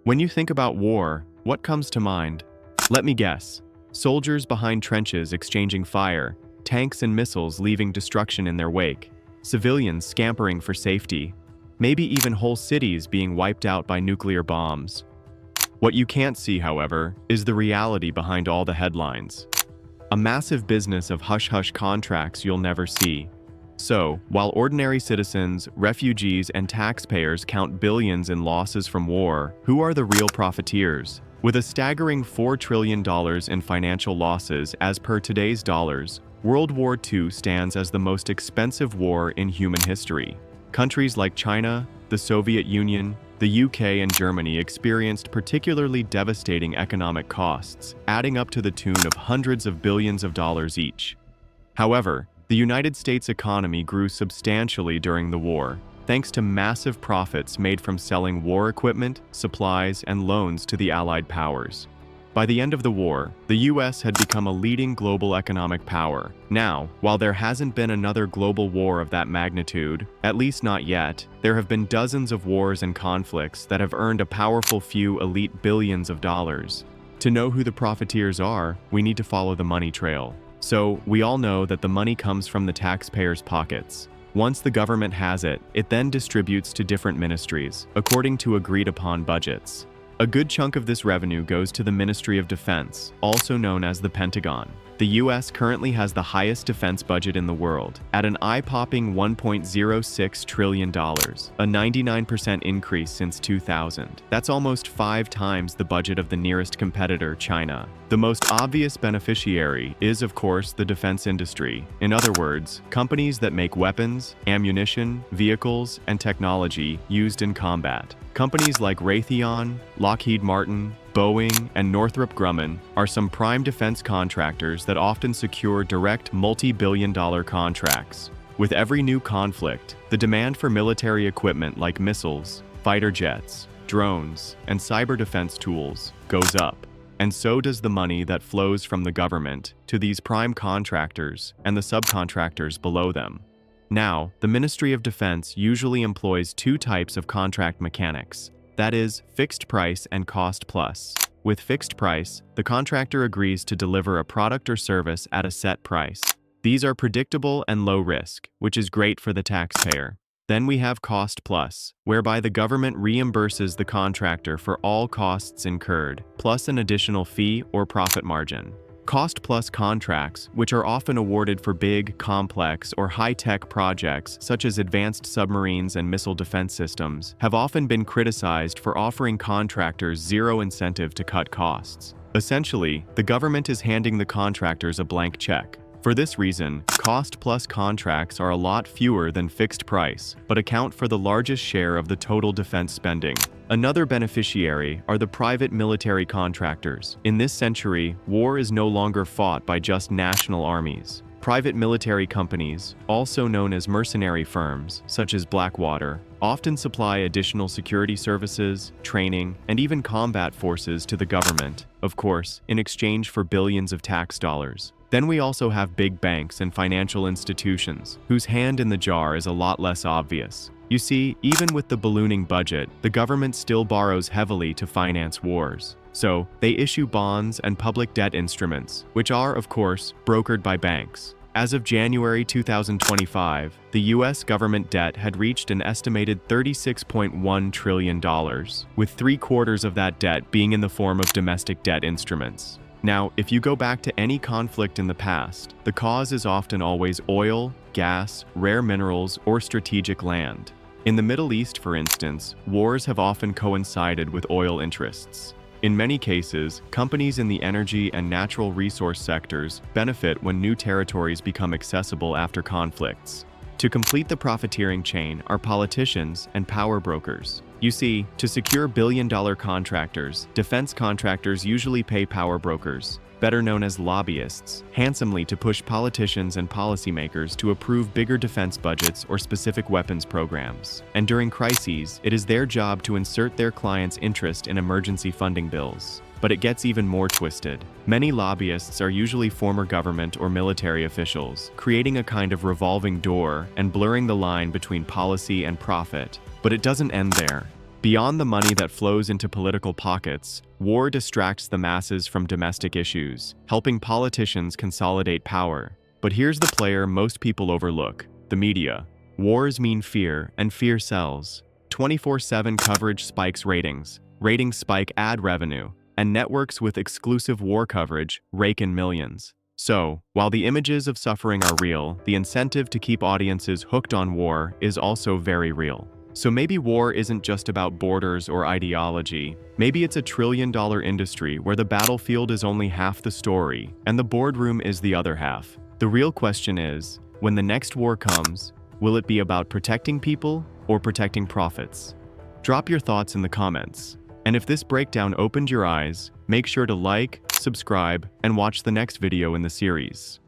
When you think about war, what comes to mind? Let me guess. Soldiers behind trenches exchanging fire, tanks and missiles leaving destruction in their wake, civilians scampering for safety, maybe even whole cities being wiped out by nuclear bombs. What you can't see, however, is the reality behind all the headlines. A massive business of hush-hush contracts you'll never see. So, while ordinary citizens, refugees, and taxpayers count billions in losses from war, who are the real profiteers? With a staggering $4 trillion in financial losses as per today's dollars, World War II stands as the most expensive war in human history. Countries like China, the Soviet Union, the UK, and Germany experienced particularly devastating economic costs, adding up to the tune of hundreds of billions of dollars each. However, the United States economy grew substantially during the war, thanks to massive profits made from selling war equipment, supplies, and loans to the Allied powers. By the end of the war, the US had become a leading global economic power. Now, while there hasn't been another global war of that magnitude, at least not yet, there have been dozens of wars and conflicts that have earned a powerful few elite billions of dollars. To know who the profiteers are, we need to follow the money trail. So, we all know that the money comes from the taxpayers' pockets. Once the government has it, it then distributes to different ministries, according to agreed-upon budgets. A good chunk of this revenue goes to the Ministry of Defense, also known as the Pentagon. The US currently has the highest defense budget in the world, at an eye-popping $1.06 trillion, a 99% increase since 2000. That's almost 5 times the budget of the nearest competitor, China. The most obvious beneficiary is, of course, the defense industry. In other words, companies that make weapons, ammunition, vehicles, and technology used in combat. Companies like Raytheon, Lockheed Martin, Boeing, and Northrop Grumman are some prime defense contractors that often secure direct multi-billion-dollar contracts. With every new conflict, the demand for military equipment like missiles, fighter jets, drones, and cyber defense tools goes up. And so does the money that flows from the government to these prime contractors and the subcontractors below them. Now, the Ministry of Defense usually employs 2 types of contract mechanics. That is, fixed price and cost plus. With fixed price, the contractor agrees to deliver a product or service at a set price. These are predictable and low risk, which is great for the taxpayer. Then we have cost plus, whereby the government reimburses the contractor for all costs incurred, plus an additional fee or profit margin. Cost-plus contracts, which are often awarded for big, complex, or high-tech projects such as advanced submarines and missile defense systems, have often been criticized for offering contractors zero incentive to cut costs. Essentially, the government is handing the contractors a blank check. For this reason, cost-plus contracts are a lot fewer than fixed price, but account for the largest share of the total defense spending. Another beneficiary are the private military contractors. In this century, war is no longer fought by just national armies. Private military companies, also known as mercenary firms, such as Blackwater, often supply additional security services, training, and even combat forces to the government, of course, in exchange for billions of tax dollars. Then we also have big banks and financial institutions, whose hand in the jar is a lot less obvious. You see, even with the ballooning budget, the government still borrows heavily to finance wars. So, they issue bonds and public debt instruments, which are, of course, brokered by banks. As of January 2025, the US government debt had reached an estimated $36.1 trillion, with 3/4 of that debt being in the form of domestic debt instruments. Now, if you go back to any conflict in the past, the cause is often always oil, gas, rare minerals, or strategic land. In the Middle East, for instance, wars have often coincided with oil interests. In many cases, companies in the energy and natural resource sectors benefit when new territories become accessible after conflicts. To complete the profiteering chain are politicians and power brokers. You see, to secure billion-dollar contractors, defense contractors usually pay power brokers, better known as lobbyists, handsomely to push politicians and policymakers to approve bigger defense budgets or specific weapons programs. And during crises, it is their job to insert their clients' interest in emergency funding bills. But it gets even more twisted. Many lobbyists are usually former government or military officials, creating a kind of revolving door and blurring the line between policy and profit. But it doesn't end there. Beyond the money that flows into political pockets, war distracts the masses from domestic issues, helping politicians consolidate power. But here's the player most people overlook: the media. Wars mean fear, and fear sells. 24/7 coverage spikes ratings, ratings spike ad revenue, and networks with exclusive war coverage rake in millions. So, while the images of suffering are real, the incentive to keep audiences hooked on war is also very real. So maybe war isn't just about borders or ideology. Maybe it's a trillion-dollar industry where the battlefield is only half the story, and the boardroom is the other half. The real question is, when the next war comes, will it be about protecting people or protecting profits? Drop your thoughts in the comments. And if this breakdown opened your eyes, make sure to like, subscribe, and watch the next video in the series.